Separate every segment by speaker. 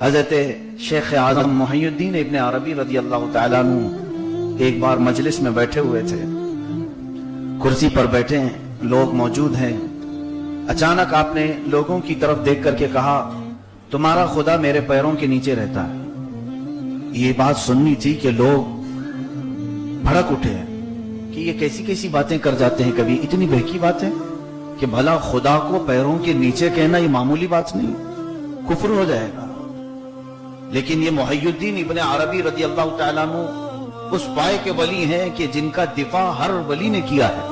Speaker 1: حضرت شیخ اعظم محیدین ابن عربی رضی اللہ تعالیٰ عنہ ایک بار مجلس میں بیٹھے ہوئے تھے، کرسی پر بیٹھے ہیں، لوگ موجود ہیں۔ اچانک آپ نے لوگوں کی طرف دیکھ کر کے کہا، تمہارا خدا میرے پیروں کے نیچے رہتا ہے۔ یہ بات سننی تھی کہ لوگ بھڑک اٹھے کہ یہ کیسی کیسی باتیں کر جاتے ہیں، کبھی اتنی بہکی باتیں کہ بھلا خدا کو پیروں کے نیچے کہنا یہ معمولی بات نہیں، کفر ہو جائے گا۔ لیکن یہ محی الدین ابن عربی رضی اللہ تعالیٰ عنہ اس پائے کے ولی ہیں کہ جن کا دفاع ہر ولی نے کیا ہے۔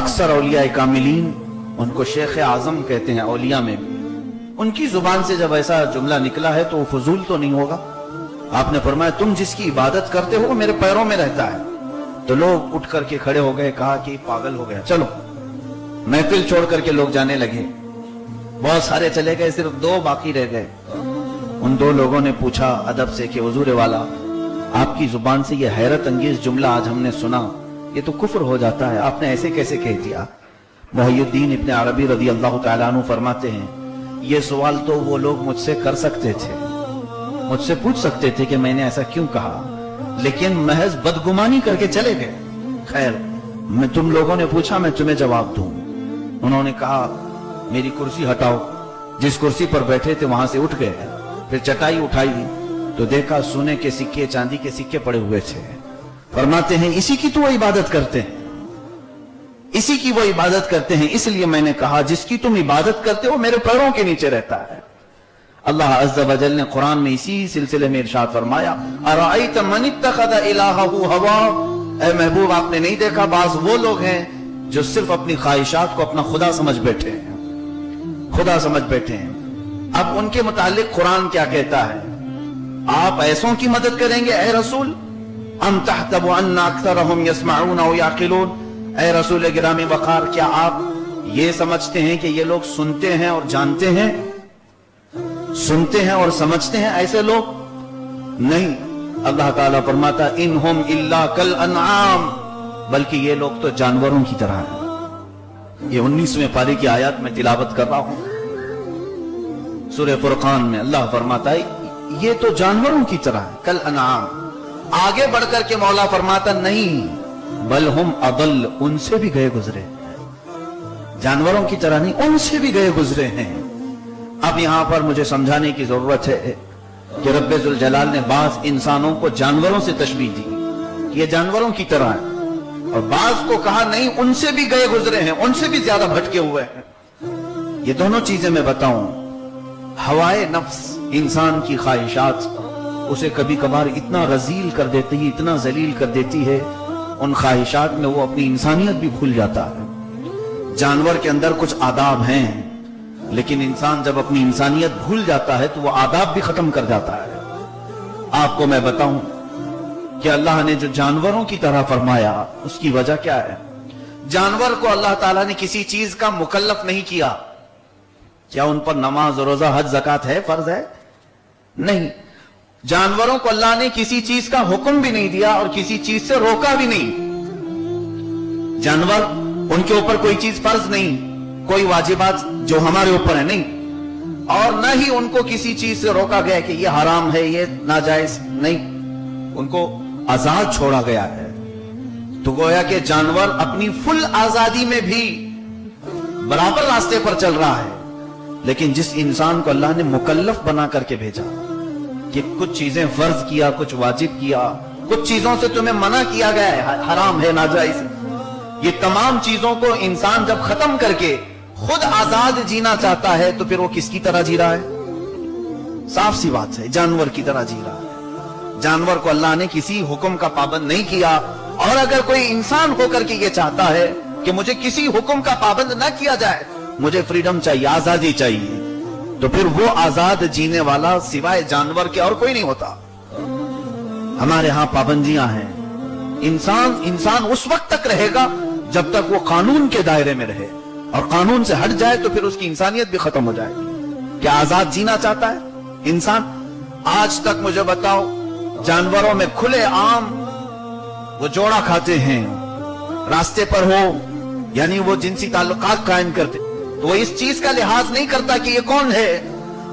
Speaker 1: اکثر اولیاء کاملین ان کو شیخ اعظم کہتے ہیں، اولیاء میں بھی۔ ان کی زبان سے جب ایسا جملہ نکلا ہے تو وہ فضول تو نہیں ہوگا۔ آپ نے فرمایا، تم جس کی عبادت کرتے ہو وہ میرے پیروں میں رہتا ہے۔ تو لوگ اٹھ کر کے کھڑے ہو گئے، کہا کہ پاگل ہو گیا، چلو۔ محفل چھوڑ کر کے لوگ جانے لگے، بہت سارے چلے گئے، صرف دو باقی رہ گئے۔ ان دو لوگوں نے پوچھا ادب سے کہ حضور والا، آپ کی زبان سے یہ حیرت انگیز جملہ آج ہم نے سنا، یہ تو کفر ہو جاتا ہے، آپ نے ایسے کیسے کہہ دیا؟ محی الدین ابن عربی رضی اللہ تعالیٰ عنہ فرماتے ہیں، یہ سوال تو وہ لوگ مجھ سے کر سکتے تھے، مجھ سے پوچھ سکتے تھے کہ میں نے ایسا کیوں کہا، لیکن محض بدگمانی کر کے چلے گئے۔ خیر، میں تم لوگوں نے پوچھا، میں تمہیں جواب دوں۔ انہوں نے کہا، میری کرسی ہٹاؤ۔ جس کرسی پر بیٹھے تھے وہاں سے اٹھ گئے، پھر چٹائی اٹھائی تو دیکھا سونے کے سکے، چاندی کے سکے پڑے ہوئے تھے۔ فرماتے ہیں، اسی کی تو وہ عبادت کرتے ہیں، اسی کی وہ عبادت کرتے ہیں، اس لیے میں نے کہا جس کی تم عبادت کرتے ہو میرے پیروں کے نیچے رہتا ہے۔ اللہ عز و جل نے قرآن میں اسی سلسلے میں ارشاد فرمایا، ارائیت من اتخذ الہہ ہوا، اے محبوب آپ نے نہیں دیکھا بعض وہ لوگ ہیں جو صرف اپنی خواہشات کو اپنا خدا سمجھ بیٹھے ہیں، خدا سمجھ بیٹھے ہیں۔ اب ان کے متعلق قرآن کیا کہتا ہے؟ آپ ایسوں کی مدد کریں گے اے رسول؟ ام تحسب ان اکثرهم يسمعون او يعقلون، اے رسول گرامی وقار، کیا آپ یہ سمجھتے ہیں کہ یہ لوگ سنتے ہیں اور جانتے ہیں، سنتے ہیں اور سمجھتے ہیں ایسے لوگ؟ نہیں، اللہ تعالیٰ فرماتا انہم الا کالانعام، بلکہ یہ لوگ تو جانوروں کی طرح ہیں۔ یہ 19ویں پارے کی آیات میں تلاوت کر رہا ہوں، سورہ فرقان میں اللہ فرماتا ہے یہ تو جانوروں کی طرح ہے، کالانعام۔ آگے بڑھ کر کے مولا فرماتا نہیں، بل ہم اضل، ان سے بھی گئے گزرے، جانوروں کی طرح نہیں، ان سے بھی گئے گزرے ہیں۔ اب یہاں پر مجھے سمجھانے کی ضرورت ہے کہ رب ذوالجلال نے بعض انسانوں کو جانوروں سے تشبیہ دی کہ یہ جانوروں کی طرح ہے، اور بعض کو کہا نہیں، ان سے بھی گئے گزرے ہیں، ان سے بھی زیادہ بھٹکے ہوئے ہیں۔ یہ دونوں چیزیں میں بتاؤں، ہوائے نفس، انسان کی خواہشات اسے کبھی کبھار اتنا رذیل کر دیتی ہے، اتنا ذلیل کر دیتی ہے، ان خواہشات میں وہ اپنی انسانیت بھی بھول جاتا ہے۔ جانور کے اندر کچھ آداب ہیں، لیکن انسان جب اپنی انسانیت بھول جاتا ہے تو وہ آداب بھی ختم کر جاتا ہے۔ آپ کو میں بتاؤں کہ اللہ نے جو جانوروں کی طرح فرمایا اس کی وجہ کیا ہے؟ جانور کو اللہ تعالیٰ نے کسی چیز کا مکلف نہیں کیا۔ کیا ان پر نماز روزہ حج زکوٰۃ ہے، فرض ہے؟ نہیں۔ جانوروں کو اللہ نے کسی چیز کا حکم بھی نہیں دیا اور کسی چیز سے روکا بھی نہیں۔ جانور، ان کے اوپر کوئی چیز فرض نہیں، کوئی واجبات جو ہمارے اوپر ہے نہیں، اور نہ ہی ان کو کسی چیز سے روکا گیا کہ یہ حرام ہے، یہ ناجائز نہیں، ان کو آزاد چھوڑا گیا ہے۔ تو گویا کہ جانور اپنی فل آزادی میں بھی برابر راستے پر چل رہا ہے، لیکن جس انسان کو اللہ نے مکلف بنا کر کے بھیجا کہ کچھ چیزیں فرض کیا، کچھ واجب کیا، کچھ چیزوں سے تمہیں منع کیا گیا ہے، حرام ہے، ناجائز ہے، یہ تمام چیزوں کو انسان جب ختم کر کے خود آزاد جینا چاہتا ہے تو پھر وہ کس کی طرح جی رہا ہے؟ صاف سی بات ہے، جانور کی طرح جی رہا ہے۔ جانور کو اللہ نے کسی حکم کا پابند نہیں کیا، اور اگر کوئی انسان ہو کر کے یہ چاہتا ہے کہ مجھے کسی حکم کا پابند نہ کیا جائے، مجھے فریڈم چاہیے، آزادی چاہیے، تو پھر وہ آزاد جینے والا سوائے جانور کے اور کوئی نہیں ہوتا۔ ہمارے ہاں پابندیاں ہیں۔ انسان اس وقت تک رہے گا جب تک وہ قانون کے دائرے میں رہے، اور قانون سے ہٹ جائے تو پھر اس کی انسانیت بھی ختم ہو جائے گی۔ کیا آزاد جینا چاہتا ہے انسان؟ آج تک مجھے بتاؤ، جانوروں میں کھلے عام وہ جوڑا کھاتے ہیں، راستے پر ہو، یعنی وہ جنسی تعلقات قائم کرتے، تو وہ اس چیز کا لحاظ نہیں کرتا کہ یہ کون ہے،